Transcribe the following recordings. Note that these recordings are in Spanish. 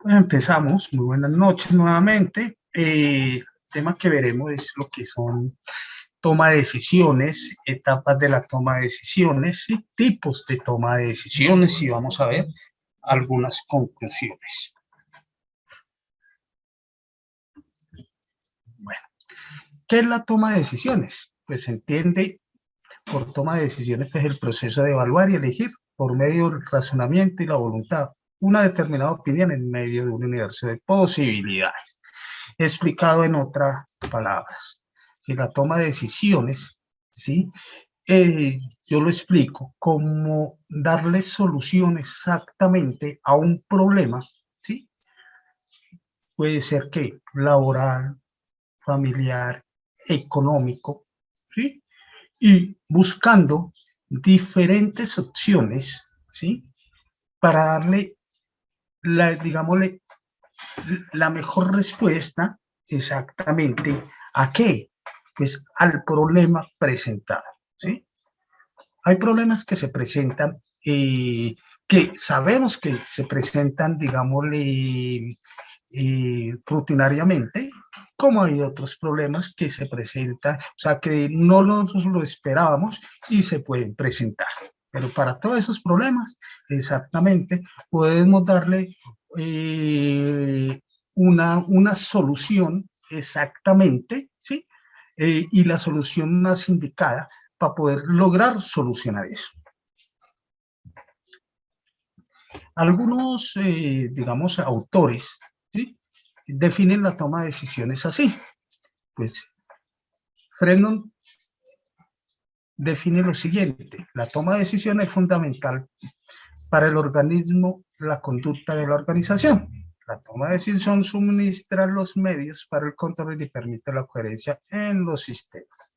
Bueno, empezamos. Muy buenas noches nuevamente. El tema que veremos es lo que son toma de decisiones, etapas de la toma de decisiones y tipos de toma de decisiones, y vamos a ver algunas conclusiones. Bueno, ¿qué es la toma de decisiones? Pues se entiende por toma de decisiones que es el proceso de evaluar y elegir por medio del razonamiento y la voluntad una determinada opinión en medio de un universo de posibilidades. Explicado en otras palabras, si la toma de decisiones, ¿sí? Yo lo explico como darle solución exactamente a un problema, ¿sí? Puede ser que laboral, familiar, económico, ¿sí? Y buscando diferentes opciones, ¿sí? Para darle, digámosle, la mejor respuesta exactamente ¿a qué? Pues al problema presentado, ¿sí? Hay problemas que se presentan, que sabemos que se presentan, digámosle, rutinariamente, como hay otros problemas que se presentan, o sea, que no nos lo esperábamos y se pueden presentar. Pero para todos esos problemas, exactamente, podemos darle una solución exactamente, ¿sí? Y la solución más indicada para poder lograr solucionar eso. Algunos, digamos, autores, ¿sí? Definen la toma de decisiones así. Pues Frenon define lo siguiente: la toma de decisiones es fundamental para el organismo, la conducta de la organización. La toma de decisión suministra los medios para el control y permite la coherencia en los sistemas.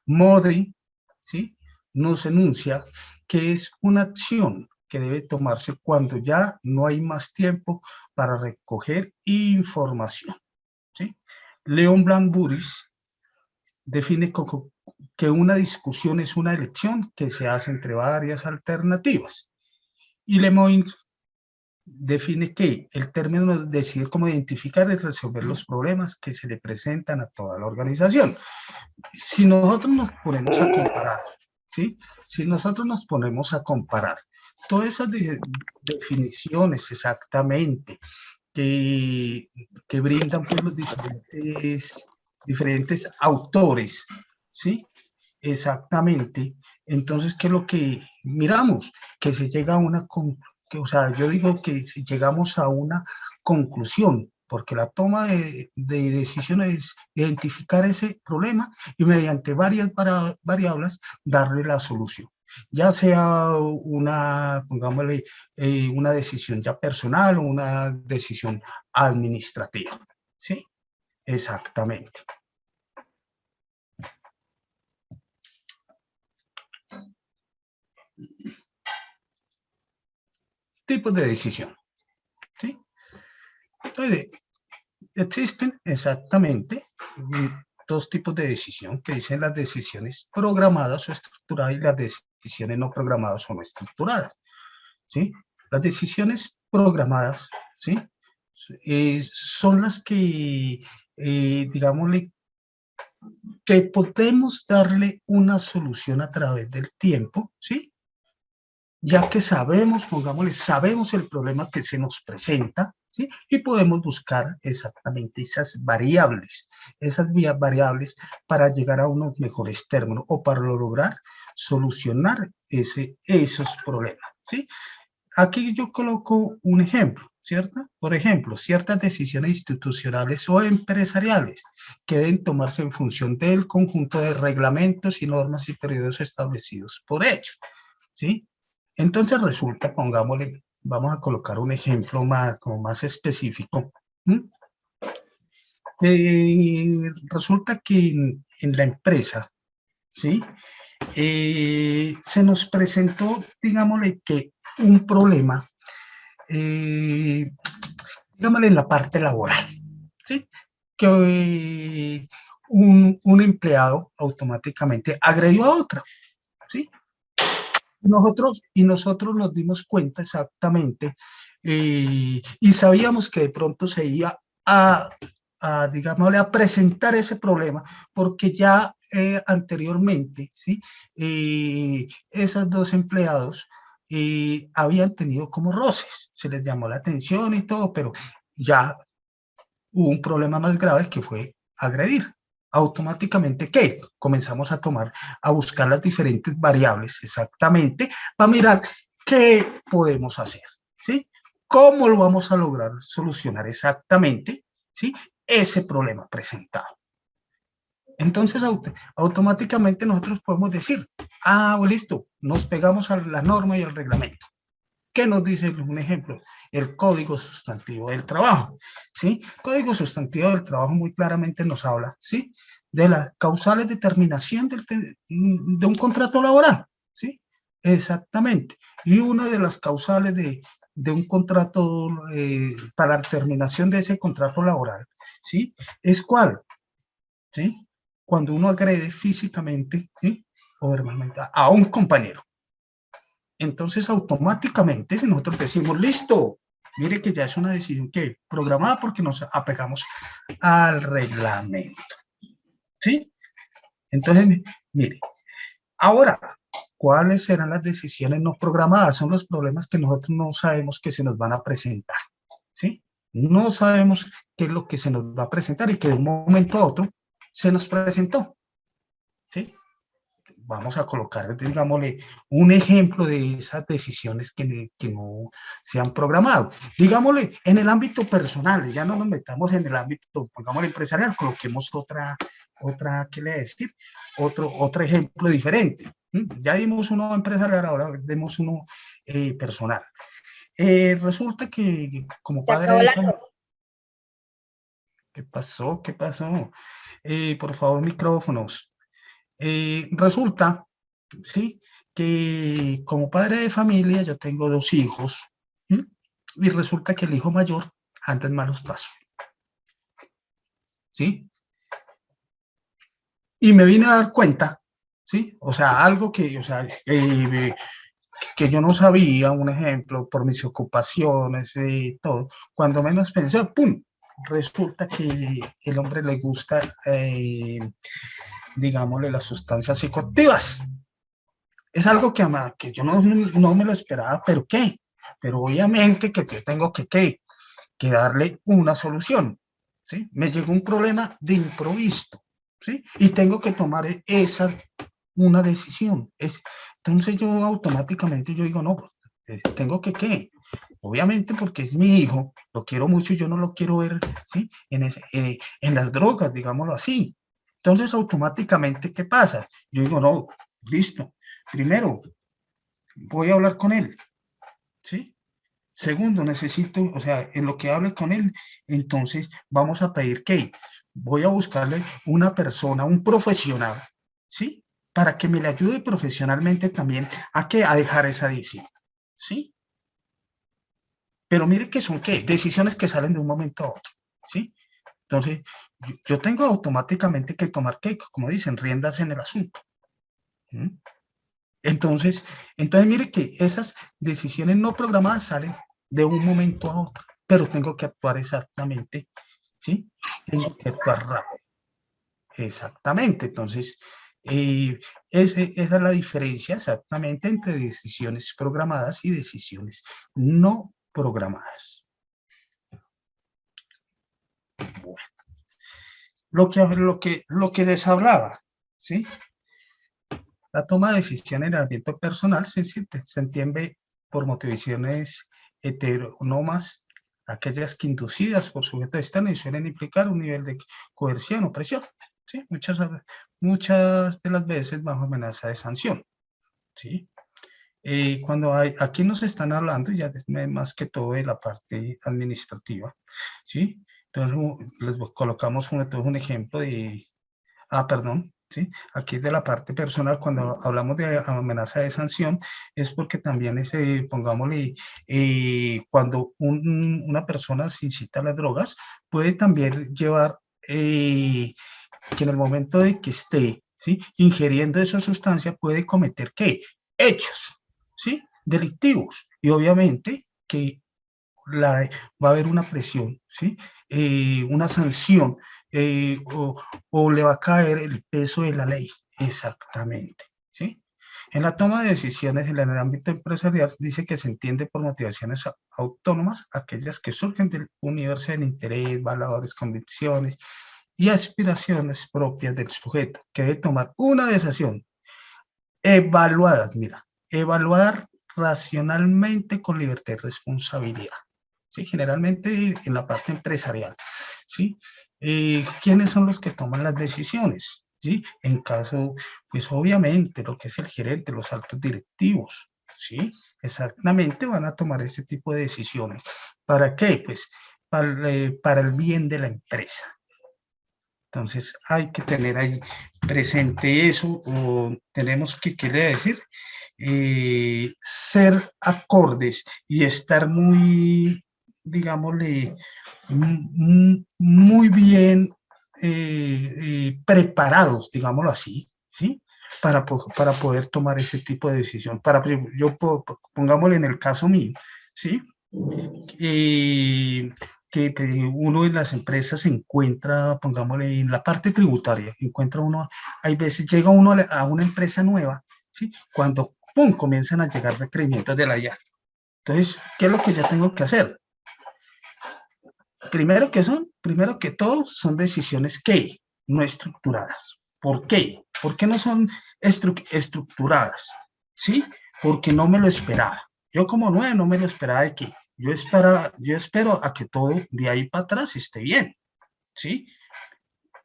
Modi, ¿sí?, nos enuncia que es una acción que debe tomarse cuando ya no hay más tiempo para recoger información, ¿sí? Leon Blanc-Buris define que una discusión es una elección que se hace entre varias alternativas. Y Lemoyne define que el término de decidir cómo identificar y resolver los problemas que se le presentan a toda la organización. Si nosotros nos ponemos a comparar, ¿sí? Si nosotros nos ponemos a comparar todas esas definiciones exactamente que brindan pues, los diferentes autores, ¿sí? Exactamente. Entonces, ¿qué es lo que miramos? Que se llega a una o sea, yo digo que si llegamos a una conclusión, porque la toma de decisiones es identificar ese problema y mediante varias variables darle la solución. Ya sea una, pongámosle, una decisión ya personal o una decisión administrativa. ¿Sí? Exactamente. Tipos de decisión. ¿Sí? Entonces, existen exactamente dos tipos de decisión que dicen las decisiones programadas o estructuradas y las decisiones no programadas o no estructuradas. ¿Sí? Las decisiones programadas, ¿sí? Son las que, digámosle, que podemos darle una solución a través del tiempo, ¿sí? Ya que sabemos, pongámosle, sabemos el problema que se nos presenta, ¿sí? Y podemos buscar exactamente esas variables para llegar a unos mejores términos o para lograr solucionar esos problemas, ¿sí? Aquí yo coloco un ejemplo, ¿cierto? Por ejemplo, ciertas decisiones institucionales o empresariales que deben tomarse en función del conjunto de reglamentos y normas y periodos establecidos por ellos, ¿sí? Entonces resulta, pongámosle, vamos a colocar un ejemplo como más específico. Resulta que en la empresa, ¿sí? Se nos presentó, digámosle, que un problema, digámosle, en la parte laboral, ¿sí? Que un empleado automáticamente agredió a otro, ¿sí? Nosotros nos dimos cuenta exactamente y sabíamos que de pronto se iba digámosle, a presentar ese problema, porque ya anteriormente, ¿sí? Esos dos empleados habían tenido como roces, se les llamó la atención y todo, pero ya hubo un problema más grave que fue agredir. Automáticamente, ¿qué? Comenzamos a buscar las diferentes variables exactamente para mirar qué podemos hacer, ¿sí? ¿Cómo lo vamos a lograr solucionar exactamente, ¿sí? Ese problema presentado. Entonces, automáticamente nosotros podemos decir, listo, nos pegamos a la norma y al reglamento. ¿Qué nos dice un ejemplo? El Código Sustantivo del Trabajo, ¿sí? Código Sustantivo del Trabajo muy claramente nos habla, ¿sí? De las causales de terminación de un contrato laboral, ¿sí? Exactamente. Y una de las causales de un contrato, para la terminación de ese contrato laboral, ¿sí? ¿Es cuál? ¿Sí? Cuando uno agrede físicamente, ¿sí? O verbalmente a un compañero. Entonces, automáticamente, si nosotros decimos, listo, mire que ya es una decisión que programada porque nos apegamos al reglamento, ¿sí? Entonces, mire, ahora, ¿cuáles serán las decisiones no programadas? Son los problemas que nosotros no sabemos que se nos van a presentar, ¿sí? No sabemos qué es lo que se nos va a presentar y que de un momento a otro se nos presentó, ¿sí? Vamos a colocar, digámosle, un ejemplo de esas decisiones que no se han programado. Digámosle, en el ámbito personal, ya no nos metamos en el ámbito, pongámosle, empresarial, coloquemos ¿qué le decir? Otro ejemplo diferente. Ya dimos uno empresarial, ahora demos uno personal. Resulta que como Se padre acabó de la familia, ¿qué pasó? ¿Qué pasó? Por favor, micrófonos. Resulta, ¿sí? Que como padre de familia yo tengo dos hijos, ¿sí? Y resulta que el hijo mayor anda en malos pasos, ¿sí? Y me vine a dar cuenta, ¿sí? O sea, algo que, o sea, que yo no sabía, un ejemplo, por mis ocupaciones y todo, cuando menos pensé, ¡pum! Resulta que el hombre le gusta, digámosle, las sustancias psicoactivas. Es algo que yo no me lo esperaba, pero ¿qué? Pero obviamente que yo tengo que darle una solución, ¿sí? Me llegó un problema de improviso, ¿sí? Y tengo que tomar una decisión. Entonces yo automáticamente yo digo, no, pues, tengo ¿qué? Obviamente porque es mi hijo, lo quiero mucho y yo no lo quiero ver, ¿sí? En las drogas, digámoslo así. Entonces automáticamente, ¿qué pasa? Yo digo, no, listo. Primero, voy a hablar con él, ¿sí? Segundo, necesito, o sea, en lo que hable con él, entonces vamos a pedir que voy a buscarle una persona, un profesional, ¿sí? Para que me le ayude profesionalmente también a dejar esa adicción, ¿sí? Pero mire que son, ¿qué? Decisiones que salen de un momento a otro, ¿sí? Entonces, yo tengo automáticamente que tomar, ¿qué? Como dicen, riendas en el asunto. ¿Sí? Entonces, mire que esas decisiones no programadas salen de un momento a otro, pero tengo que actuar exactamente, ¿sí? Tengo que actuar rápido, exactamente. Entonces, esa es la diferencia exactamente entre decisiones programadas y decisiones no programadas. Bueno, lo que les hablaba, ¿sí? La toma de decisión en el ambiente personal se entiende por motivaciones heterónomas, aquellas que inducidas por sujetos externos y suelen implicar un nivel de coerción o presión, ¿sí? Muchas de las veces bajo amenaza de sanción, ¿sí? Aquí nos están hablando ya más que todo de la parte administrativa, ¿sí? Entonces, colocamos un ejemplo perdón, ¿sí? Aquí de la parte personal, cuando hablamos de amenaza de sanción, es porque también pongámosle, cuando una persona se incita a las drogas, puede también llevar que en el momento de que esté, ¿sí? Ingiriendo esa sustancia, puede cometer, ¿qué? Hechos, ¿sí? Delictivos. Y obviamente que va a haber una presión, ¿sí? Una sanción, o le va a caer el peso de la ley, exactamente, ¿sí? En la toma de decisiones en el ámbito empresarial dice que se entiende por motivaciones autónomas aquellas que surgen del universo del interés, valores, convicciones y aspiraciones propias del sujeto, que debe tomar una decisión evaluada, mira, evaluar racionalmente con libertad y responsabilidad, ¿sí? Generalmente en la parte empresarial, ¿sí? ¿Quiénes son los que toman las decisiones? ¿Sí? En caso, pues obviamente lo que es el gerente, los altos directivos, ¿sí? Exactamente van a tomar ese tipo de decisiones. ¿Para qué? Pues para el bien de la empresa. Entonces hay que tener ahí presente eso, o tenemos que, ¿qué le decir? Ser acordes y estar muy, digámosle, muy bien preparados, digámoslo así, ¿sí? Para poder tomar ese tipo de decisión. Pongámosle en el caso mío, ¿sí? Eh, que uno en las empresas se encuentra, pongámosle, en la parte tributaria, encuentra uno, hay veces llega uno a una empresa nueva, ¿sí? Cuando, ¡pum!, comienzan a llegar requerimientos de la IA. Entonces, ¿qué es lo que yo tengo que hacer? Primero que todo, son decisiones que no estructuradas. ¿Por qué? ¿Por qué no son estructuradas? ¿Sí? Porque no me lo esperaba. Yo como nueve no me lo esperaba de que yo espero a que todo de ahí para atrás esté bien, ¿sí?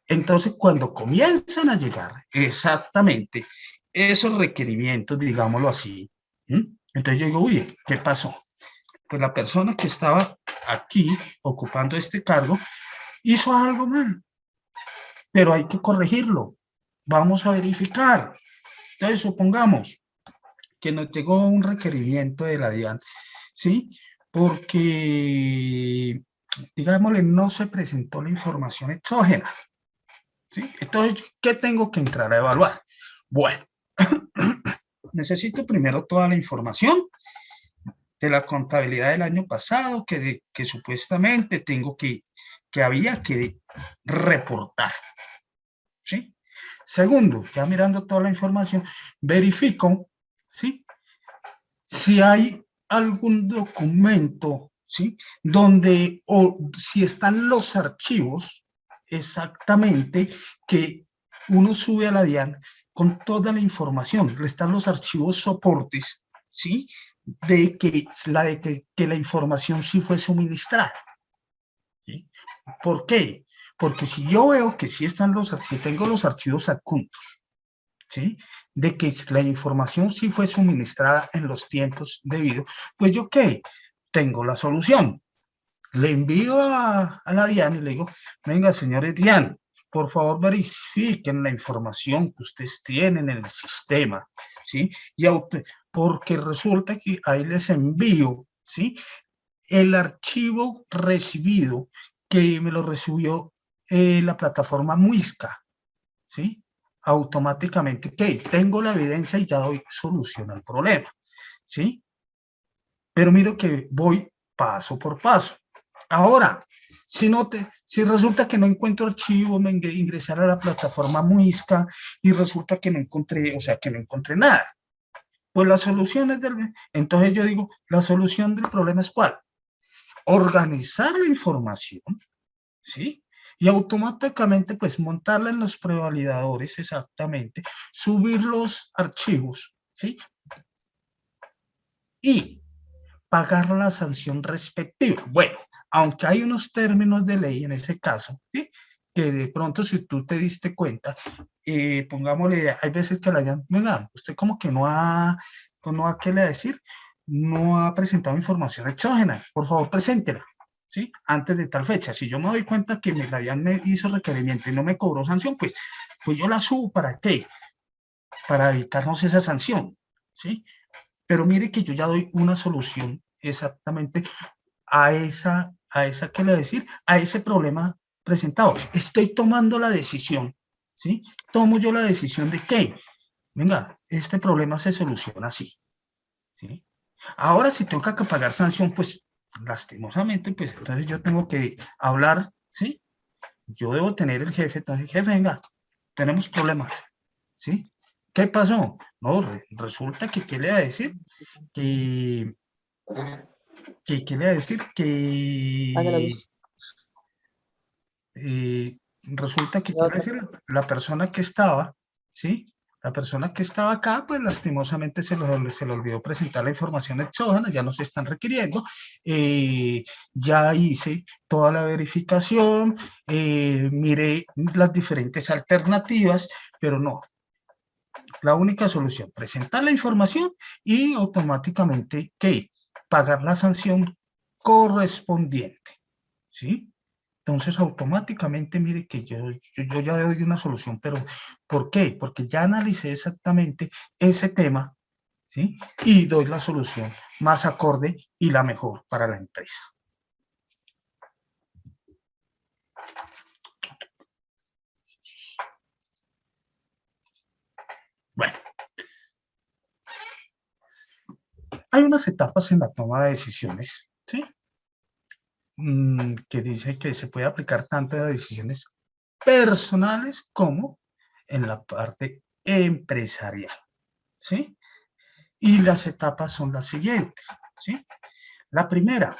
Entonces, cuando comienzan a llegar exactamente esos requerimientos, digámoslo así, ¿sí? Entonces yo digo, uy, ¿qué pasó? Pues la persona que estaba aquí ocupando este cargo hizo algo mal, pero hay que corregirlo. Vamos a verificar. Entonces, supongamos que nos llegó un requerimiento de la DIAN, ¿sí? Porque, digámosle, no se presentó la información exógena, ¿sí? Entonces, ¿qué tengo que entrar a evaluar? Bueno, necesito primero toda la información de la contabilidad del año pasado que supuestamente había que reportar, ¿sí? Segundo, ya mirando toda la información, verifico, ¿sí?, si hay algún documento, ¿sí?, donde, o si están los archivos exactamente que uno sube a la DIAN con toda la información. Están los archivos soportes, ¿sí?, que la información sí fue suministrada, ¿sí? ¿Por qué? Porque si yo veo que sí están si tengo los archivos adjuntos, ¿sí?, de que la información sí fue suministrada en los tiempos debidos, pues yo qué, tengo la solución. Le envío a la DIAN y le digo, venga, señores DIAN, por favor verifiquen la información que ustedes tienen en el sistema, ¿sí? Porque resulta que ahí les envío, ¿sí?, el archivo recibido, que me lo recibió la plataforma Muisca, ¿sí? Automáticamente, ¿qué? Tengo la evidencia y ya doy solución al problema, ¿sí? Pero miro que voy paso por paso. Ahora, si resulta que no encuentro archivo, me ingresé a la plataforma Muisca y resulta que no encontré, o sea, que no encontré nada. Pues la solución es entonces yo digo, la solución del problema es ¿cuál? Organizar la información, ¿sí? Y automáticamente, pues, montarla en los prevalidadores, exactamente, subir los archivos, ¿sí? Y pagar la sanción respectiva. Bueno, aunque hay unos términos de ley en ese caso, ¿sí?, que de pronto si tú te diste cuenta, pongámosle, hay veces que la llaman, venga, usted como que ¿qué le va a decir? No ha presentado información exógena, por favor, preséntela, ¿sí?, antes de tal fecha. Si yo me doy cuenta que la DIAN me hizo requerimiento y no me cobró sanción, pues yo la subo, ¿para qué? Para evitarnos esa sanción, ¿sí? Pero mire que yo ya doy una solución exactamente ¿qué le voy a decir? A ese problema presentado. Estoy tomando la decisión, ¿sí? Tomo yo la decisión de que, venga, este problema se soluciona así, ¿sí? Ahora si toca que pagar sanción, pues lastimosamente, pues entonces yo tengo que hablar, ¿sí? Yo debo tener el jefe, entonces, jefe, venga, tenemos problemas, ¿sí? ¿Qué pasó? No, resulta que, ¿qué le va a decir? Que, ¿qué le va a decir? Apaga la Que luz. resulta que, La quiere otra. decir, la persona que estaba, ¿sí? La persona que estaba acá, pues lastimosamente se le olvidó presentar la información exógena, ya no se están requiriendo. Ya hice toda la verificación, miré las diferentes alternativas, pero no. La única solución, presentar la información y automáticamente, ¿qué? Pagar la sanción correspondiente, ¿sí? Entonces, automáticamente, mire que yo ya doy una solución, pero ¿por qué? Porque ya analicé exactamente ese tema, ¿sí? Y doy la solución más acorde y la mejor para la empresa. Bueno, hay unas etapas en la toma de decisiones, ¿sí? Que dice que se puede aplicar tanto a decisiones personales como en la parte empresarial, ¿sí? Y las etapas son las siguientes, ¿sí? La primera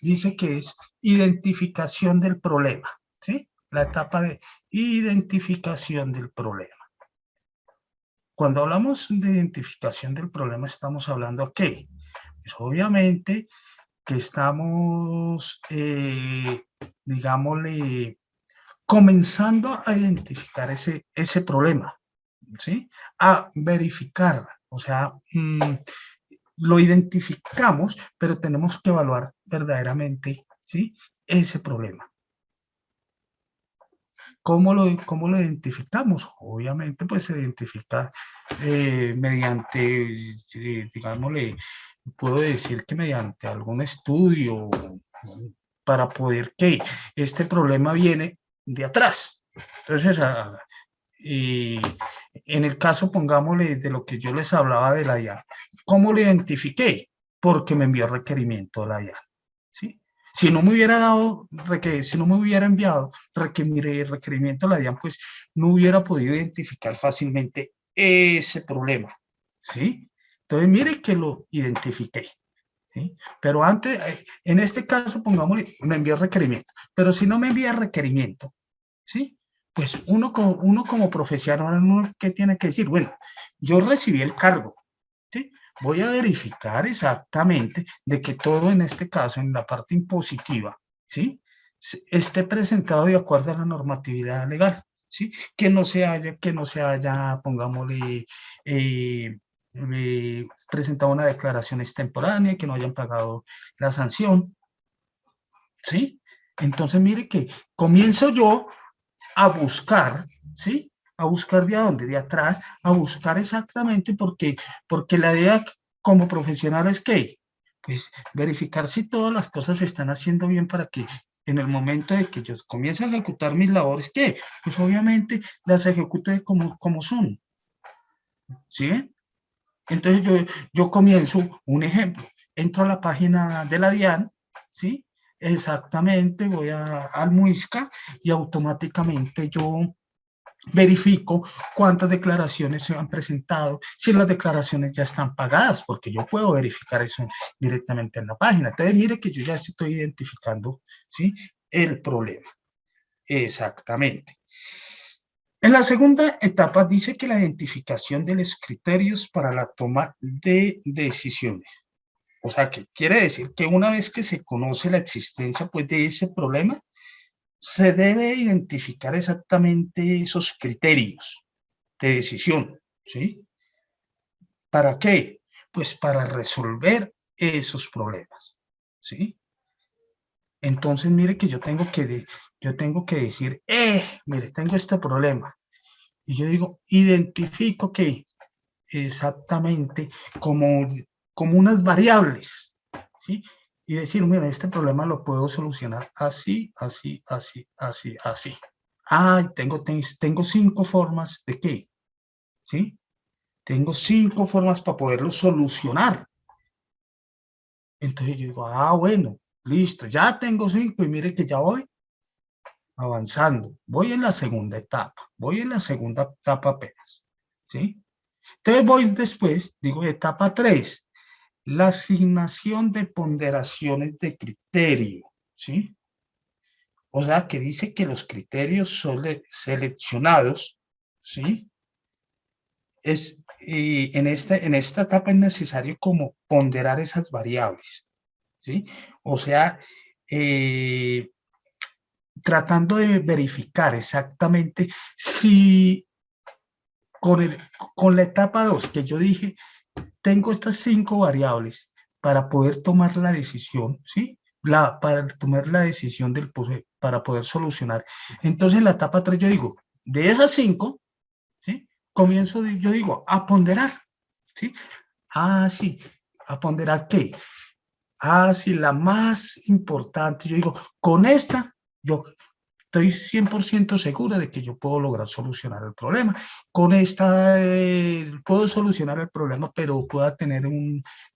dice que es identificación del problema, ¿sí? La etapa de identificación del problema. Cuando hablamos de identificación del problema, estamos hablando ¿de qué? Pues obviamente que estamos, digámosle, comenzando a identificar ese problema, ¿sí? A verificar, o sea, lo identificamos, pero tenemos que evaluar verdaderamente, ¿sí? Ese problema. ¿Cómo lo identificamos? Obviamente, pues se identifica mediante, digámosle, puedo decir que mediante algún estudio para poder que este problema viene de atrás. Entonces, y en el caso, pongámosle, de lo que yo les hablaba de la DIAN, ¿cómo lo identifiqué? Porque me envió requerimiento de la DIAN, ¿sí? Si no me hubiera dado, si no me hubiera enviado requerimiento a la DIAN, pues no hubiera podido identificar fácilmente ese problema, ¿sí? Entonces, mire que lo identifiqué, ¿sí? Pero antes, en este caso, pongámosle, me envió requerimiento, pero si no me envía requerimiento, ¿sí? Pues uno como profesional, uno que tiene que decir, bueno, yo recibí el cargo, ¿sí? Voy a verificar exactamente de que todo en este caso, en la parte impositiva, ¿sí? Esté presentado de acuerdo a la normatividad legal, ¿sí? Que no se haya, pongámosle, presentado una declaración extemporánea, que no hayan pagado la sanción, ¿sí? Entonces, mire que comienzo yo a buscar, ¿sí? A buscar de dónde, de atrás, a buscar exactamente porque la idea como profesional es que, pues, verificar si todas las cosas se están haciendo bien para que en el momento de que yo comience a ejecutar mis labores, que, pues obviamente las ejecute como son, ¿sí? Entonces yo comienzo, un ejemplo, entro a la página de la DIAN, ¿sí? Exactamente, voy al MUISCA y automáticamente yo verifico cuántas declaraciones se han presentado, si las declaraciones ya están pagadas, porque yo puedo verificar eso directamente en la página. Entonces, mire que yo ya estoy identificando, ¿sí? El problema. Exactamente. En la segunda etapa dice que la identificación de los criterios para la toma de decisiones. O sea, que quiere decir que una vez que se conoce la existencia pues, de ese problema, se debe identificar exactamente esos criterios de decisión, ¿sí? ¿Para qué? Pues para resolver esos problemas, ¿sí? Entonces, mire que yo tengo que decir, mire, tengo este problema. Y yo digo, identifico que exactamente como, como unas variables, ¿sí? Y decir, mira, este problema lo puedo solucionar así, así, así, así, así. Tengo 5 formas de qué, ¿sí? Tengo 5 formas para poderlo solucionar. Entonces yo digo, bueno, listo, ya tengo 5 y mire que ya voy avanzando. Voy en la segunda etapa, voy en la segunda etapa apenas, ¿sí? Entonces voy después, digo, etapa 3, la asignación de ponderaciones de criterio, ¿sí? O sea, que dice que los criterios son seleccionados, ¿sí? En esta etapa es necesario como ponderar esas variables, ¿sí? O sea, eh, tratando de verificar exactamente si con, con la etapa 2 que yo dije, tengo estas 5 variables para poder tomar la decisión, ¿sí? Para tomar la decisión para poder solucionar. Entonces, en la etapa 3 yo digo, de esas 5, ¿sí? Comienzo, yo digo, a ponderar, ¿sí? Sí, a ponderar qué. Sí, la más importante, yo digo, con esta, yo estoy 100% segura de que yo puedo lograr solucionar el problema. Con esta puedo solucionar el problema, pero pueda tener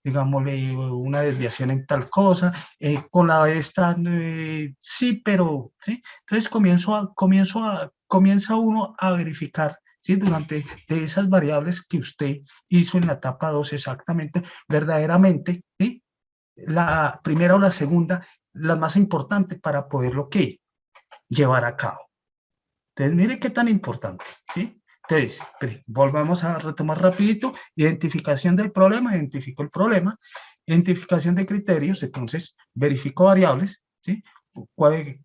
digámosle, una desviación en tal cosa. Con la esta, sí, pero, ¿sí? Entonces comienza uno a verificar, ¿sí? Durante de esas variables que usted hizo en la etapa 2 exactamente, verdaderamente, ¿sí? La primera o la segunda, la más importante para poderlo, ¿qué? Llevar a cabo. Entonces, mire qué tan importante, ¿sí? Entonces, volvamos a retomar rapidito. Identificación del problema, identifico el problema. Identificación de criterios, entonces verifico variables, ¿sí?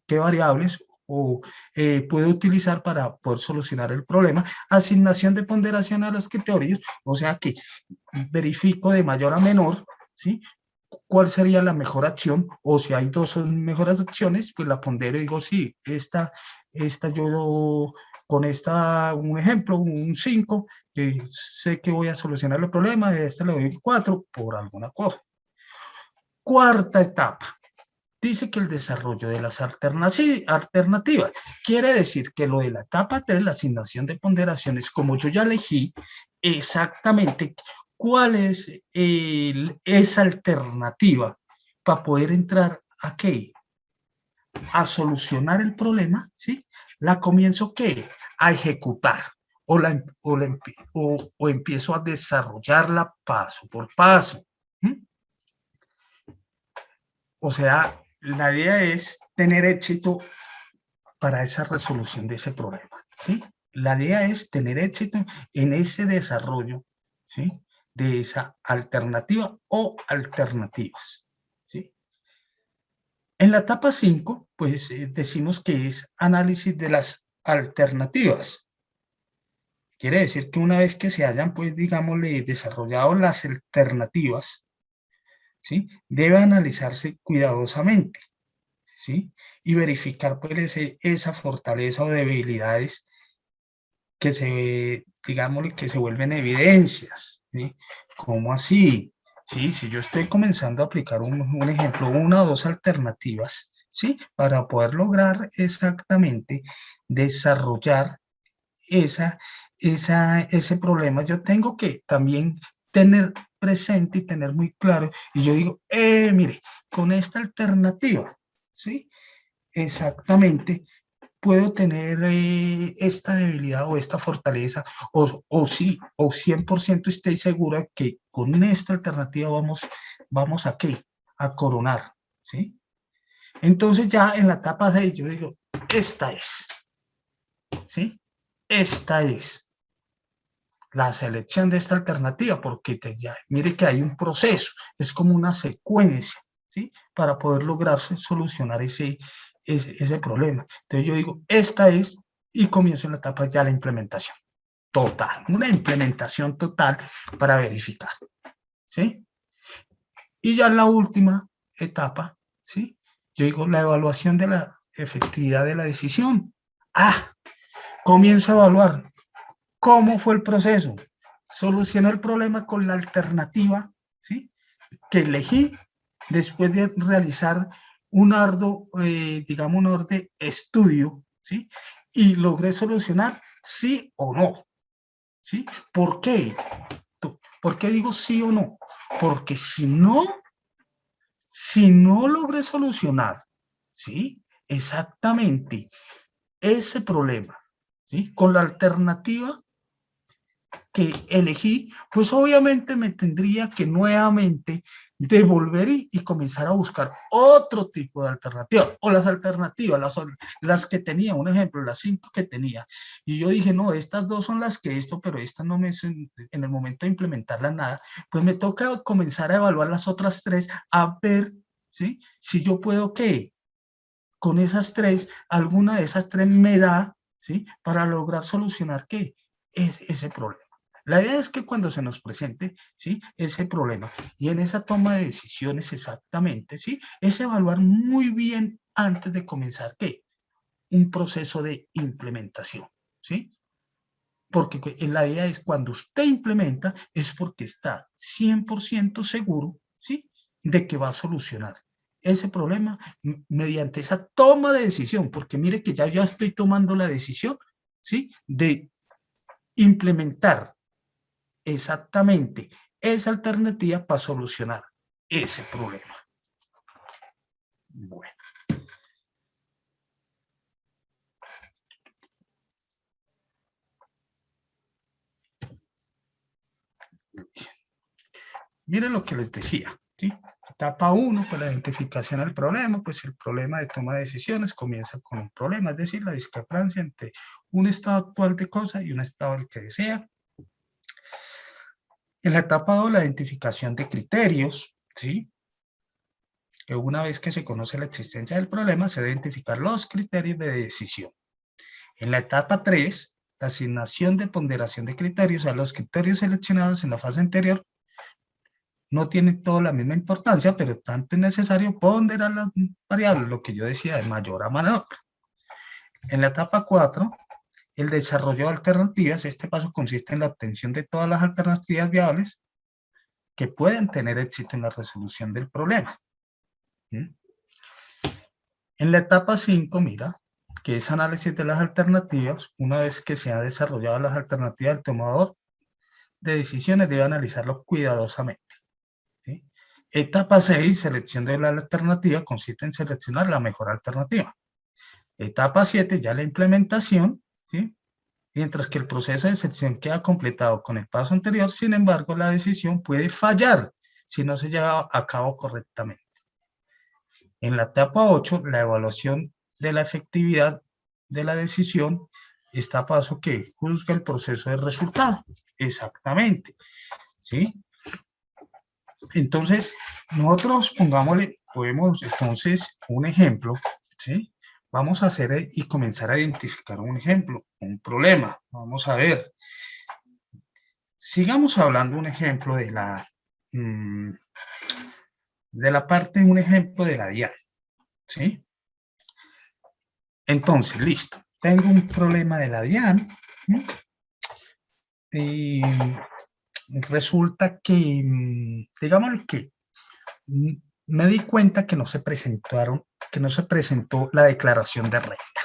¿Qué variables puedo utilizar para poder solucionar el problema? Asignación de ponderación a los criterios, o sea que verifico de mayor a menor, ¿sí? ¿Cuál sería la mejor acción? O si hay dos mejores acciones, pues la pondero y digo, sí, esta yo con esta, un ejemplo, un 5, que sé que voy a solucionar el problema, a esta le doy 4 por alguna cosa. Cuarta etapa. Dice que el desarrollo de las alternativas quiere decir que lo de la etapa 3, la asignación de ponderaciones, como yo ya elegí exactamente cuál es esa alternativa para poder entrar a qué, a solucionar el problema, ¿sí? La comienzo ¿qué? A ejecutar o empiezo a desarrollarla paso por paso. ¿sí? O sea, la idea es tener éxito para esa resolución de ese problema, ¿sí? La idea es tener éxito en ese desarrollo, ¿sí? De esa alternativa o alternativas, ¿sí? En la etapa 5, pues decimos que es análisis de las alternativas. Quiere decir que una vez que se hayan, pues, digámosle, desarrollado las alternativas, ¿sí? Debe analizarse cuidadosamente, ¿sí? Y verificar, pues, esa fortaleza o debilidades que digámosle, que se vuelven evidencias, ¿sí? ¿Cómo así? Sí, si yo estoy comenzando a aplicar un ejemplo, una o dos alternativas, ¿sí? Para poder lograr exactamente desarrollar ese problema, yo tengo que también tener presente y tener muy claro, y yo digo, mire, con esta alternativa, ¿sí? Exactamente, puedo tener esta debilidad o esta fortaleza, o sí, o 100% estoy segura que con esta alternativa vamos a qué, a coronar, ¿sí? Entonces ya en la etapa 6 yo digo, esta es, ¿sí? Esta es la selección de esta alternativa, porque mire que hay un proceso, es como una secuencia, ¿sí? Para poder lograrse solucionar ese problema. Entonces yo digo, esta es, y comienzo en la etapa ya la implementación total, una implementación total para verificar, ¿sí? Y ya en la última etapa, ¿sí? Yo digo, la evaluación de la efectividad de la decisión. Comienzo a evaluar cómo fue el proceso. Solucionó el problema con la alternativa, ¿sí? Que elegí después de realizar un arduo, digamos, un arduo estudio, ¿sí? Y logré solucionar sí o no, ¿sí? ¿Por qué? ¿Por qué digo sí o no? Porque si no, Si no logré solucionar, ¿sí? Exactamente ese problema, ¿sí? Con la alternativa que elegí, pues obviamente me tendría que nuevamente devolver y comenzar a buscar otro tipo de alternativa, o las alternativas, las que tenía, un ejemplo, las 5 que tenía, y yo dije, no, estas 2 son las que esto, pero esta no me, en el momento de implementarla nada, pues me toca comenzar a evaluar las otras 3, a ver, ¿sí? Si yo puedo, ¿qué? Con esas 3, alguna de esas 3 me da, ¿sí? Para lograr solucionar, ¿qué? Ese problema. La idea es que cuando se nos presente, ¿sí? Ese problema y en esa toma de decisiones exactamente, ¿sí? Es evaluar muy bien antes de comenzar, ¿qué? Un proceso de implementación, ¿sí? Porque la idea es cuando usted implementa es porque está 100% seguro, ¿sí? De que va a solucionar ese problema mediante esa toma de decisión, porque mire que ya estoy tomando la decisión, ¿sí? De implementar exactamente esa alternativa para solucionar ese problema. Bueno. Miren lo que les decía, ¿sí? Etapa 1, pues la identificación del problema, pues el problema de toma de decisiones comienza con un problema, es decir, la discrepancia entre un estado actual de cosas y un estado al que desea. En la etapa 2, la identificación de criterios, ¿sí? Que una vez que se conoce la existencia del problema, se debe identificar los criterios de decisión. En la etapa 3, la asignación de ponderación de criterios a los criterios seleccionados en la fase anterior no tienen toda la misma importancia, pero tanto es necesario ponderar las variables, lo que yo decía, de mayor a menor. En la etapa 4, el desarrollo de alternativas, este paso consiste en la obtención de todas las alternativas viables que pueden tener éxito en la resolución del problema. En la etapa 5, mira, que es análisis de las alternativas, una vez que se han desarrollado las alternativas, el tomador de decisiones debe analizarlo cuidadosamente. ¿Sí? Etapa 6, selección de la alternativa, consiste en seleccionar la mejor alternativa. Etapa 7, ya la implementación, ¿sí? Mientras que el proceso de selección queda completado con el paso anterior, sin embargo, la decisión puede fallar si no se lleva a cabo correctamente. En la etapa 8, la evaluación de la efectividad de la decisión, está paso que juzga el proceso de resultado. Exactamente, ¿sí? Entonces, nosotros pongámosle, podemos entonces un ejemplo, ¿sí? Vamos a hacer y comenzar a identificar un ejemplo, un problema. Vamos a ver. Sigamos hablando un ejemplo de la parte, un ejemplo de la DIAN, ¿sí? Entonces, listo. Tengo un problema de la DIAN, ¿sí? Y resulta que, digamos que me di cuenta que no se presentó la declaración de renta,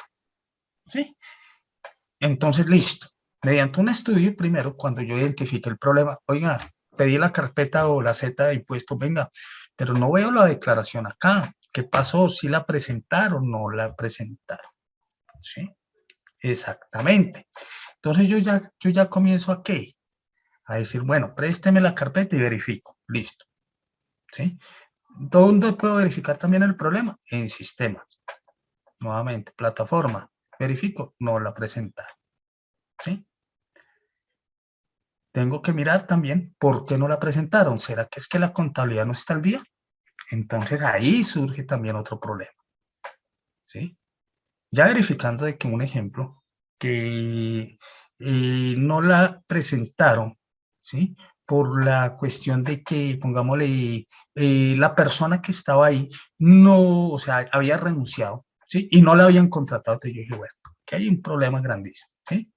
¿sí? Entonces, listo. Mediante un estudio, primero, cuando yo identifique el problema, oiga, pedí la carpeta o la Z de impuestos, venga, pero no veo la declaración acá. ¿Qué pasó? ¿Sí la presentaron o no la presentaron? ¿Sí? Exactamente. Entonces, yo ya comienzo a ¿qué? A decir, bueno, présteme la carpeta y verifico. Listo. ¿Sí? ¿Dónde puedo verificar también el problema? En sistema. Nuevamente, plataforma. Verifico, no la presentaron. ¿Sí? Tengo que mirar también por qué no la presentaron. ¿Será que es que la contabilidad no está al día? Entonces ahí surge también otro problema. ¿Sí? Ya verificando de que un ejemplo, que no la presentaron, ¿sí? Por la cuestión de que, pongámosle, la persona que estaba ahí no, o sea, había renunciado, ¿sí? Y no la habían contratado. Entonces yo dije, bueno, que hay un problema grandísimo, ¿sí?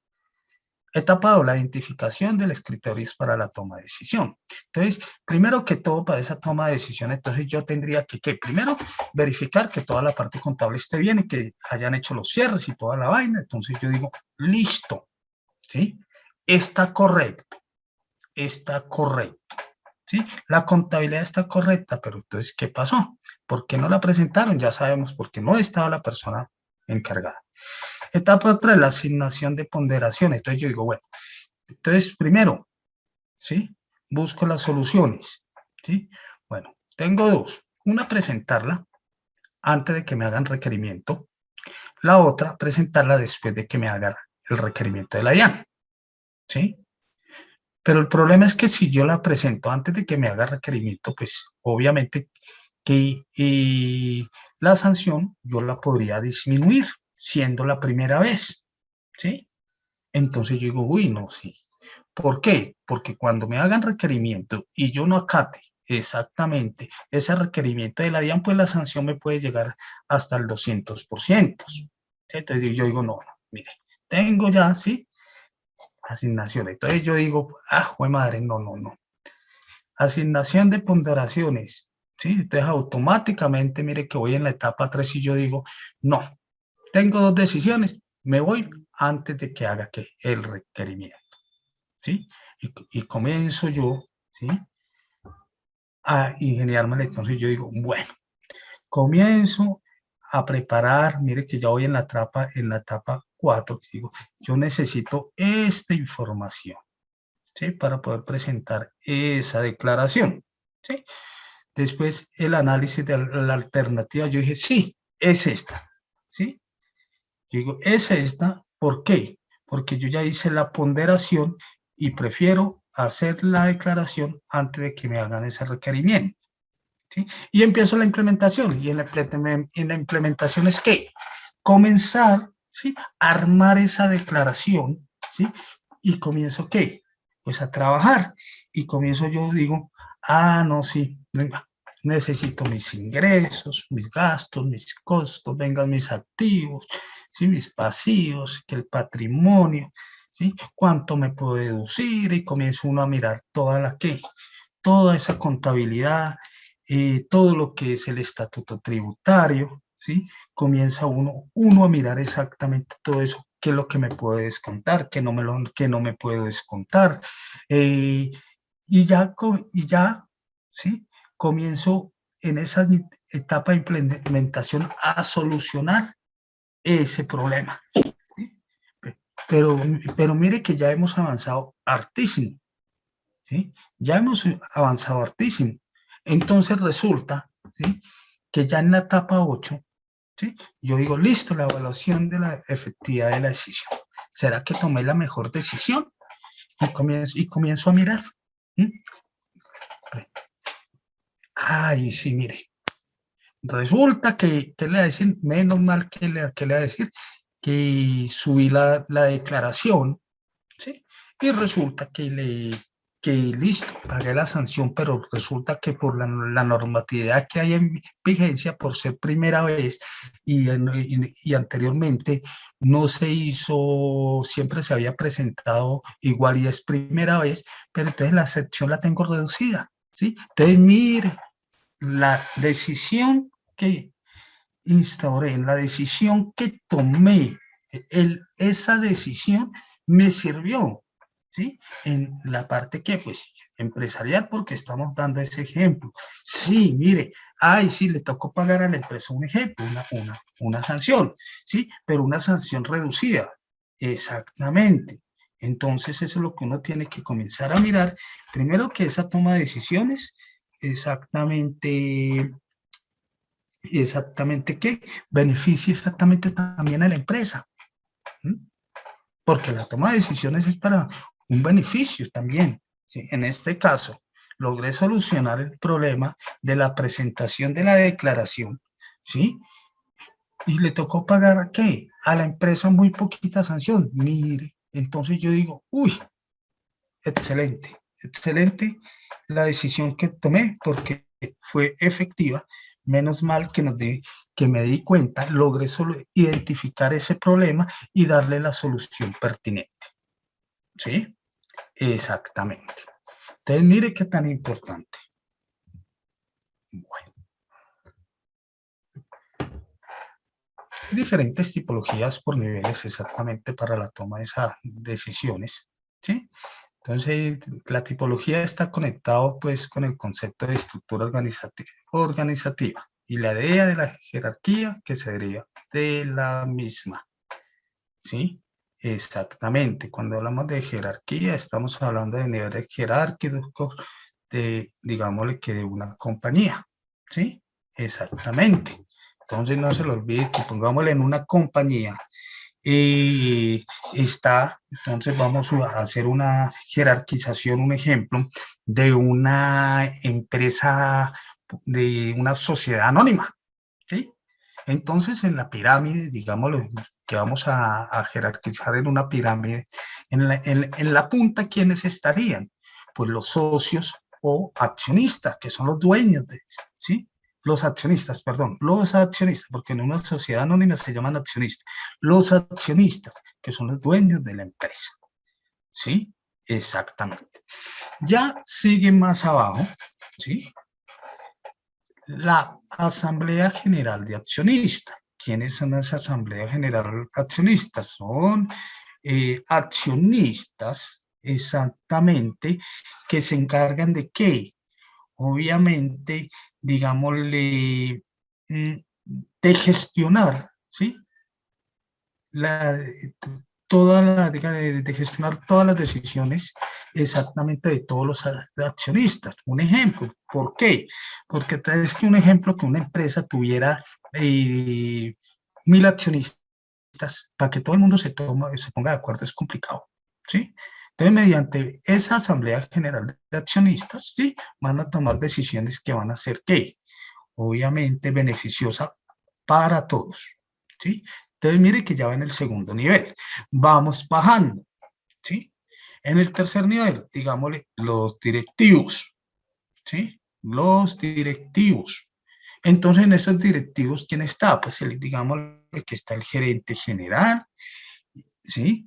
Etapa 2, la identificación de los criterios para la toma de decisión. Entonces, primero que todo, para esa toma de decisión, entonces yo tendría que primero verificar que toda la parte contable esté bien y que hayan hecho los cierres y toda la vaina. Entonces yo digo, listo, ¿sí? Está correcto, ¿sí? La contabilidad está correcta, pero entonces, ¿qué pasó? ¿Por qué no la presentaron? Ya sabemos, porque no estaba la persona encargada. Etapa 3, la asignación de ponderaciones. Entonces yo digo, bueno, entonces primero, ¿sí? Busco las soluciones, ¿sí? Bueno, tengo dos. Una, presentarla antes de que me hagan requerimiento. La otra, presentarla después de que me hagan el requerimiento de la DIAN, ¿sí? Pero el problema es que si yo la presento antes de que me haga requerimiento, pues obviamente que la sanción yo la podría disminuir siendo la primera vez, ¿sí? Entonces yo digo, uy, no, sí. ¿Por qué? Porque cuando me hagan requerimiento y yo no acate exactamente ese requerimiento de la DIAN, pues la sanción me puede llegar hasta el 200%. ¿Sí? Entonces yo digo, no, no, mire, tengo ya, ¿sí? Asignación. Entonces yo digo, jue madre, no, no, no. Asignación de ponderaciones, ¿sí? Entonces automáticamente, mire que voy en la etapa 3 y yo digo, no, tengo dos decisiones, me voy antes de que haga el requerimiento, ¿sí? Y comienzo yo, ¿sí? A ingeniármela. Entonces yo digo, bueno, comienzo a preparar, mire que ya voy en la etapa 4, digo, yo necesito esta información, ¿sí? Para poder presentar esa declaración, ¿sí? Después el análisis de la alternativa, yo dije, sí, es esta, ¿sí? Yo digo, es esta, ¿por qué? Porque yo ya hice la ponderación y prefiero hacer la declaración antes de que me hagan ese requerimiento, ¿sí? Y empiezo la implementación, y en la implementación es que comenzar, ¿sí? A armar esa declaración, ¿sí? Y comienzo, ¿qué? Pues a trabajar, y comienzo yo digo, no, sí, venga, necesito mis ingresos, mis gastos, mis costos, vengan mis activos, ¿sí? Mis pasivos, que el patrimonio, ¿sí? Cuánto me puedo deducir, y comienzo uno a mirar toda esa contabilidad, todo lo que es el estatuto tributario, ¿sí? Comienza uno a mirar exactamente todo eso, qué es lo que me puede descontar, qué no me puedo descontar, y ya, ¿sí? Comienzo en esa etapa de implementación a solucionar ese problema, ¿sí? Pero mire que ya hemos avanzado hartísimo, ¿sí? Ya hemos avanzado hartísimo. Entonces resulta, ¿sí? Que ya en la etapa 8, ¿sí? Yo digo, listo, la evaluación de la efectividad de la decisión. ¿Será que tomé la mejor decisión? Y comienzo a mirar. ¿Mm? Ay, sí, mire. Resulta que le va a decir, menos mal que le va a decir, que subí la declaración, ¿sí? Y resulta que listo, pagué la sanción, pero resulta que por la normatividad que hay en vigencia, por ser primera vez y anteriormente no se hizo, siempre se había presentado igual y es primera vez, pero entonces la sección la tengo reducida, ¿sí? Entonces, mire, la decisión que instauré, la decisión que tomé, esa decisión me sirvió, ¿sí? En la parte que, pues, empresarial, porque estamos dando ese ejemplo. Sí, mire, sí, le tocó pagar a la empresa un ejemplo, una sanción, ¿sí? Pero una sanción reducida, exactamente. Entonces, eso es lo que uno tiene que comenzar a mirar. Primero que esa toma de decisiones, exactamente qué, beneficia exactamente también a la empresa, ¿sí? Porque la toma de decisiones es para un beneficio también, ¿sí? En este caso, logré solucionar el problema de la presentación de la declaración, ¿sí? Y le tocó pagar ¿a qué? A la empresa muy poquita sanción. Mire, entonces yo digo, uy, excelente, excelente la decisión que tomé porque fue efectiva. Menos mal que me di cuenta, logré solo identificar ese problema y darle la solución pertinente. ¿Sí? Exactamente. Entonces, mire qué tan importante. Bueno, diferentes tipologías por niveles exactamente para la toma de esas decisiones. ¿Sí? Entonces, la tipología está conectado pues con el concepto de estructura organizativa y la idea de la jerarquía que se deriva de la misma, ¿sí? Exactamente, cuando hablamos de jerarquía estamos hablando de niveles jerárquicos de, digámosle que de una compañía, ¿sí? Exactamente. Entonces no se lo olvide que pongámosle en una compañía está, entonces vamos a hacer una jerarquización, un ejemplo de una empresa, de una sociedad anónima, ¿sí? Entonces en la pirámide, digámoslo, que vamos a jerarquizar en una pirámide, en la punta, ¿quiénes estarían? Pues los socios o accionistas, que son los dueños de, ¿sí? Los accionistas, perdón, los accionistas, porque en una sociedad anónima se llaman accionistas. Los accionistas, que son los dueños de la empresa, ¿sí? Exactamente. Ya sigue más abajo, ¿sí? La Asamblea General de Accionistas. ¿Quiénes son esa Asamblea General de Accionistas? Son accionistas, exactamente, que se encargan de qué. Obviamente, digámosle, de gestionar, ¿sí? De gestionar todas las decisiones exactamente de todos los accionistas. Un ejemplo, ¿por qué? Porque es que un ejemplo que una empresa tuviera 1000 accionistas para que todo el mundo se ponga de acuerdo es complicado, ¿sí? Entonces, mediante esa Asamblea General de Accionistas, ¿sí? Van a tomar decisiones que van a ser, ¿qué? Obviamente beneficiosa para todos, ¿sí? Entonces, mire que ya va en el segundo nivel. Vamos bajando, ¿sí? En el tercer nivel, digámosle, los directivos, ¿sí? Los directivos. Entonces, en esos directivos, ¿quién está? Pues, digamos que está el gerente general, ¿sí?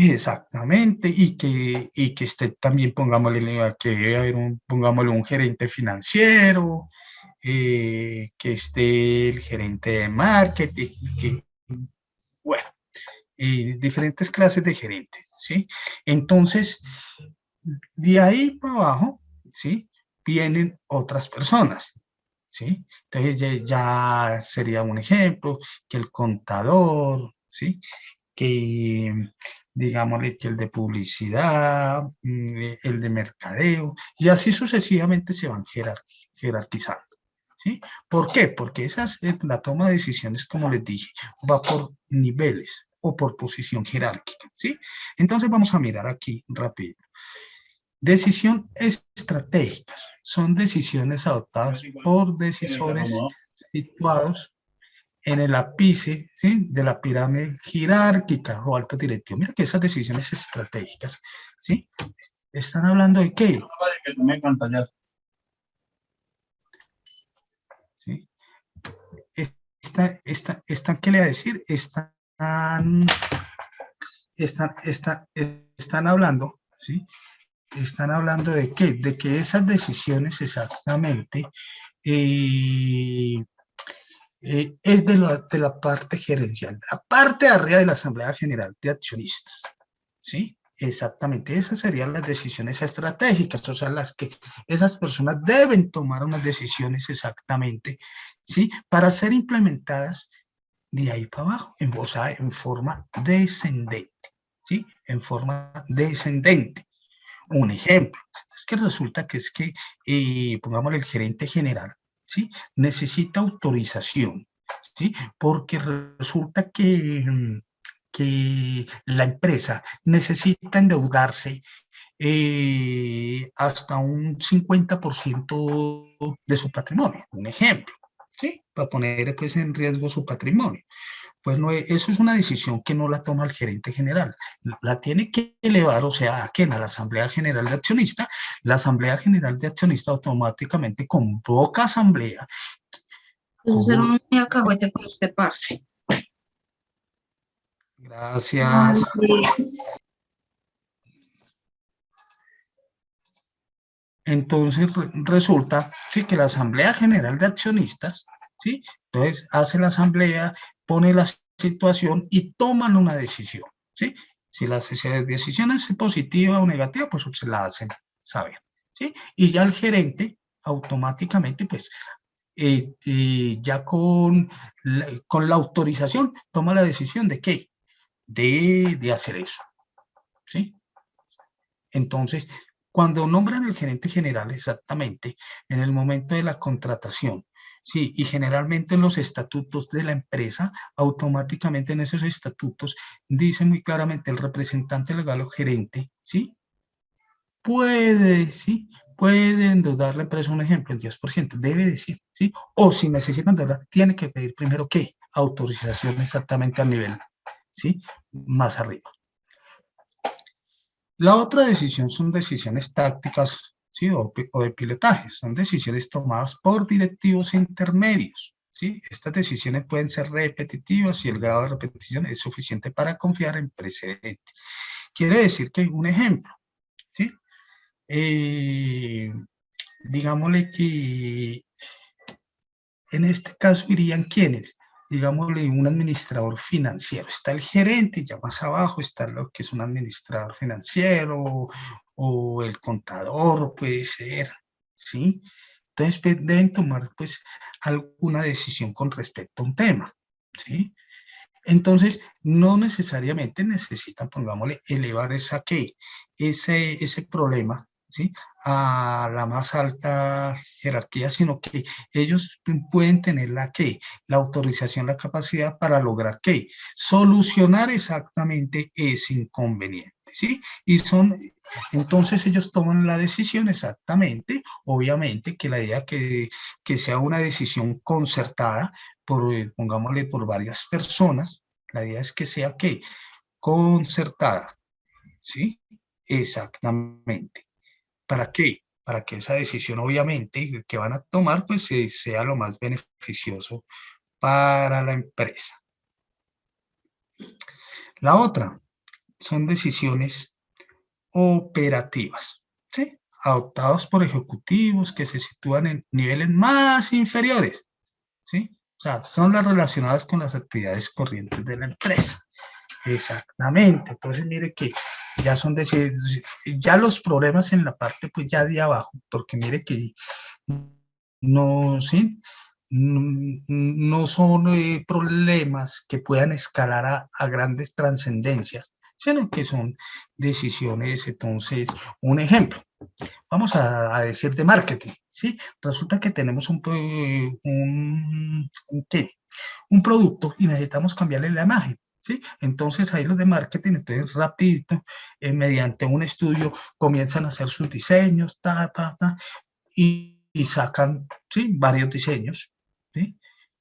Exactamente, y que esté también, pongámosle, que debe haber pongámosle un gerente financiero, que esté el gerente de marketing, que, bueno, diferentes clases de gerentes, ¿sí? Entonces, de ahí para abajo, ¿sí? Vienen otras personas, ¿sí? Entonces ya sería un ejemplo, que el contador, ¿sí? Que digámosle que el de publicidad, el de mercadeo, y así sucesivamente se van jerarquizando, ¿sí? ¿Por qué? Porque la toma de decisiones, como les dije, va por niveles o por posición jerárquica, ¿sí? Entonces vamos a mirar aquí rápido. Decisión estratégicas. Son decisiones adoptadas por decisores situados en el ápice, ¿sí? De la pirámide jerárquica o alto directivo. Mira que esas decisiones estratégicas, ¿sí? Están hablando de qué, ¿sí? ¿Qué le va a decir? Están hablando, ¿sí? Están hablando de qué, de que esas decisiones exactamente es de la parte gerencial, la parte de arriba de la Asamblea General de Accionistas, ¿sí? Exactamente, esas serían las decisiones estratégicas, o sea, las que esas personas deben tomar unas decisiones exactamente, ¿sí? Para ser implementadas de ahí para abajo, o sea, en forma descendente, ¿sí? En forma descendente. Un ejemplo, es que resulta que pongámosle el gerente general, ¿sí? Necesita autorización, ¿sí? Porque resulta que la empresa necesita endeudarse hasta un 50% de su patrimonio, un ejemplo, ¿sí? Para poner pues en riesgo su patrimonio. Pues no, eso es una decisión que no la toma el gerente general, la tiene que elevar, o sea, ¿a quién? A la Asamblea General de Accionistas. La Asamblea General de Accionistas automáticamente convoca asamblea. Eso será muy alcahuete con usted, parce. Gracias. Entonces resulta, sí, que la Asamblea General de Accionistas, ¿sí? Entonces hace la asamblea, pone la situación y toman una decisión, ¿sí? Si la decisión es positiva o negativa, pues se la hacen saber, ¿sí? Y ya el gerente automáticamente, pues, ya con la autorización, toma la decisión de qué, de hacer eso, ¿sí? Entonces, cuando nombran al gerente general exactamente, en el momento de la contratación, sí, y generalmente en los estatutos de la empresa, automáticamente en esos estatutos dice muy claramente el representante legal o gerente, ¿sí? Puede, ¿sí? Puede endeudar la empresa, un ejemplo, el 10%, debe decir, ¿sí? O si necesita endeudar, tiene que pedir primero, ¿qué? Autorización exactamente al nivel, ¿sí? Más arriba. La otra decisión son decisiones tácticas, ¿sí? o de pilotaje, son decisiones tomadas por directivos intermedios, ¿sí? Estas decisiones pueden ser repetitivas y el grado de repetición es suficiente para confiar en precedente. Quiere decir que un ejemplo, ¿sí? Digámosle que en este caso irían quienes, digámosle un administrador financiero, está el gerente, ya más abajo está lo que es un administrador financiero o el contador, puede ser, ¿sí? Entonces pues, deben tomar pues alguna decisión con respecto a un tema, ¿sí? Entonces, no necesariamente necesitan, pongámosle, elevar ese problema, ¿sí? A la más alta jerarquía, sino que ellos pueden tener la autorización, la capacidad para lograr solucionar exactamente ese inconveniente, ¿sí? Entonces ellos toman la decisión exactamente, obviamente que la idea que sea una decisión concertada, pongámosle, por varias personas, la idea es que sea concertada, ¿sí? Exactamente. ¿Para qué? Para que esa decisión, obviamente, que van a tomar, pues sea lo más beneficioso para la empresa. La otra son decisiones operativas, ¿sí? Adoptadas por ejecutivos que se sitúan en niveles más inferiores, ¿sí? O sea, son las relacionadas con las actividades corrientes de la empresa. Exactamente. Entonces, mire que ya son ya los problemas en la parte, pues ya de abajo, porque mire que no, ¿sí? No son problemas que puedan escalar a grandes trascendencias, sino que son decisiones. Entonces, un ejemplo, vamos a decir de marketing, ¿sí? Resulta que tenemos un producto y necesitamos cambiarle la imagen, ¿sí? Entonces ahí los de marketing, entonces rapidito, mediante un estudio, comienzan a hacer sus diseños, y sacan, ¿sí? Varios diseños, ¿sí?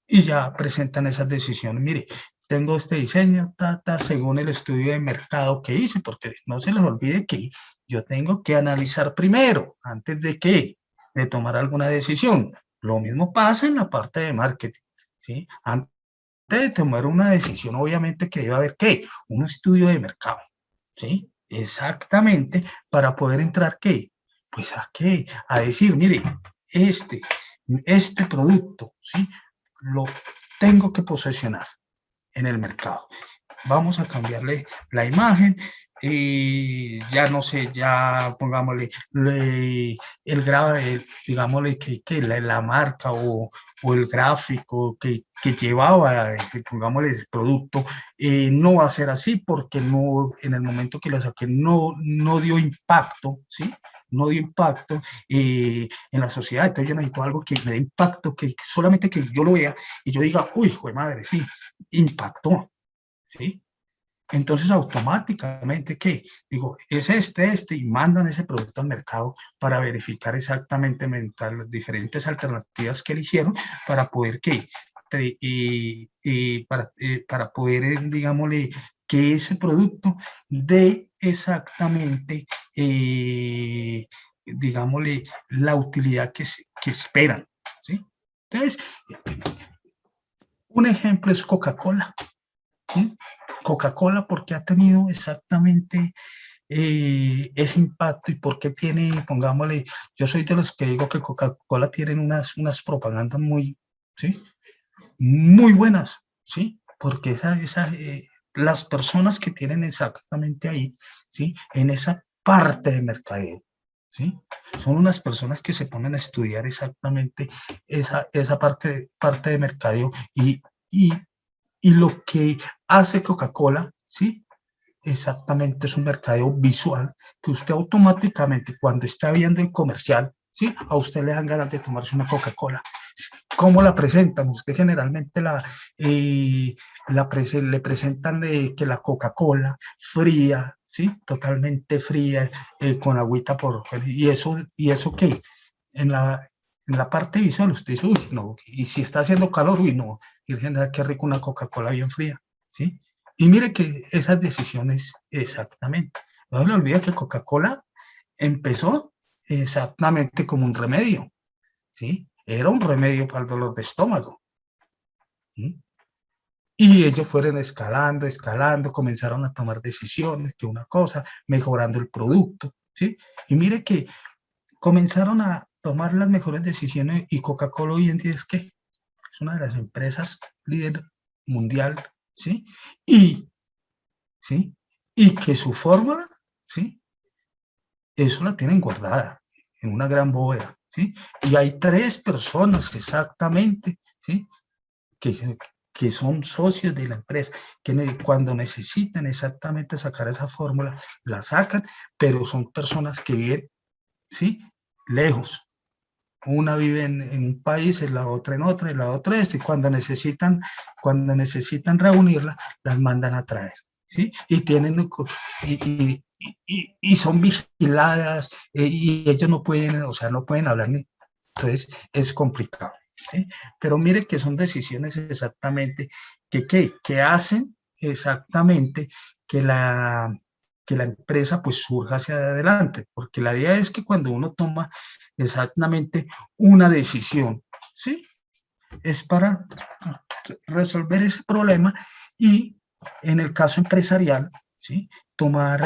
Y ya presentan esas decisiones. Mire, tengo este diseño, según el estudio de mercado que hice, porque no se les olvide que yo tengo que analizar primero, antes de tomar alguna decisión. Lo mismo pasa en la parte de marketing, ¿sí? Antes de tomar una decisión, obviamente que debe haber un estudio de mercado, ¿sí? Exactamente, para poder entrar pues a decir, mire, este, este producto, ¿sí? Lo tengo que posesionar en el mercado. Vamos a cambiarle la imagen, ya no sé, ya pongámosle digámosle que la marca o el gráfico que llevaba, pongámosle el producto, no va a ser así porque no, en el momento que lo saqué no dio impacto, ¿sí? No dio impacto en la sociedad. Entonces yo necesito algo que me dé impacto, que solamente que yo lo vea y yo diga, uy, joder madre, sí, impactó, ¿sí? Entonces automáticamente, digo, es y mandan ese producto al mercado para verificar exactamente las diferentes alternativas que eligieron para poder, para poder, digámosle, que ese producto dé exactamente, digámosle, la utilidad que esperan, ¿sí? Entonces, un ejemplo es Coca-Cola, ¿sí? Coca-Cola, porque ha tenido exactamente ese impacto y por qué tiene, pongámosle, yo soy de los que digo que Coca-Cola tienen unas propagandas muy, ¿sí? Muy buenas, ¿sí? Porque las personas que tienen exactamente ahí, ¿sí? En esa parte de mercadeo, ¿sí? Son unas personas que se ponen a estudiar exactamente esa parte de mercadeo y lo que hace Coca-Cola, ¿sí? Exactamente, es un mercadeo visual que usted automáticamente cuando está viendo el comercial, ¿sí? A usted le dan ganas de tomarse una Coca-Cola. ¿Cómo la presentan? Usted generalmente le presentan que la Coca-Cola fría, ¿sí? Totalmente fría, con agüita ¿y eso qué? En la parte visual usted dice, uy, no, y si está haciendo calor, uy, no, Virgen, qué rico una Coca-Cola bien fría, ¿sí? Y mire que esas decisiones, exactamente, no se le olvida que Coca-Cola empezó exactamente como un remedio, ¿sí? Era un remedio para el dolor de estómago, ¿sí? Y ellos fueron escalando, comenzaron a tomar decisiones, que una cosa, mejorando el producto, ¿sí? Y mire que comenzaron a tomar las mejores decisiones y Coca-Cola hoy en día es una de las empresas líder mundial, ¿sí? ¿Sí? Y que su fórmula, ¿sí? Eso la tienen guardada en una gran bóveda, ¿sí? Y hay 3 personas exactamente, ¿sí? Que son socios de la empresa, que cuando necesitan exactamente sacar esa fórmula, la sacan, pero son personas que viven, ¿sí? Lejos. Una vive en un país, la otra en otro, y la otra esto, y cuando necesitan reunirla, las mandan a traer, ¿sí? Y tienen, y son vigiladas, y ellos no pueden, o sea, no pueden hablar, entonces es complicado, ¿sí? Pero mire que son decisiones exactamente que hacen exactamente que la empresa pues surja hacia adelante, porque la idea es que cuando uno toma exactamente una decisión, ¿sí? Es para resolver ese problema y en el caso empresarial, ¿sí? Tomar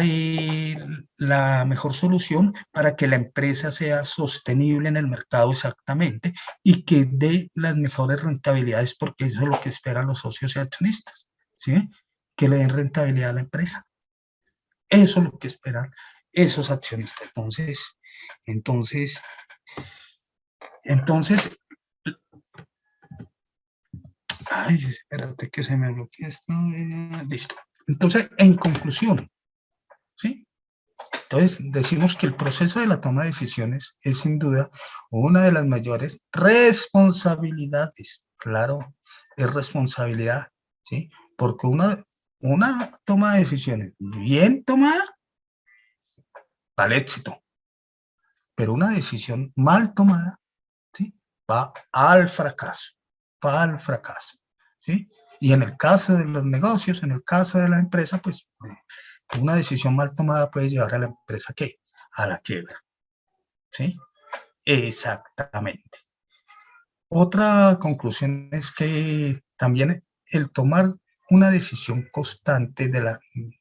la mejor solución para que la empresa sea sostenible en el mercado exactamente y que dé las mejores rentabilidades, porque eso es lo que esperan los socios y accionistas, ¿sí? Que le den rentabilidad a la empresa. Eso es lo que esperan esos accionistas. Entonces, ay, espérate que se me bloquea esto. Listo. Entonces, en conclusión, ¿sí? Entonces, decimos que el proceso de la toma de decisiones es sin duda una de las mayores responsabilidades. Claro, es responsabilidad, ¿sí? Porque una toma de decisiones bien tomada para el éxito, pero una decisión mal tomada, ¿sí? Va al fracaso, ¿sí? Y en el caso de los negocios, en el caso de la empresa, pues una decisión mal tomada puede llevar a la empresa ¿qué? A la quiebra, ¿sí? Exactamente. Otra conclusión es que también el tomar una decisión constante de la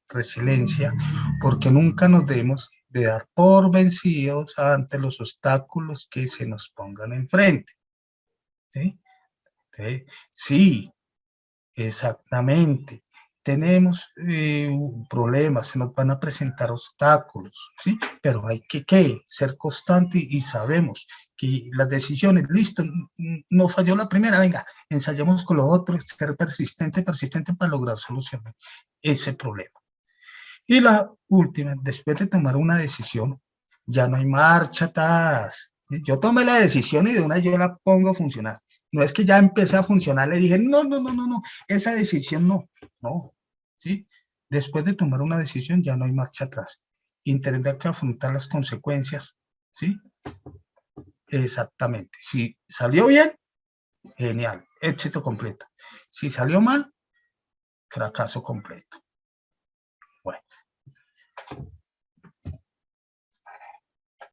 resiliencia, porque nunca nos debemos de dar por vencidos ante los obstáculos que se nos pongan enfrente, ¿sí? Sí, exactamente. Tenemos problemas, se nos van a presentar obstáculos, ¿sí? Pero hay que ser constante y sabemos que las decisiones, listo, no falló la primera, venga, ensayamos con los otros, ser persistente para lograr solucionar ese problema. Y la última, después de tomar una decisión, ya no hay marcha atrás. ¿Sí? Yo tomé la decisión y de una yo la pongo a funcionar. No es que ya empecé a funcionar, le dije, no, esa decisión no, ¿sí? Después de tomar una decisión ya no hay marcha atrás. Y tener que afrontar las consecuencias, ¿sí? Exactamente. Si salió bien, genial, éxito completo. Si salió mal, fracaso completo.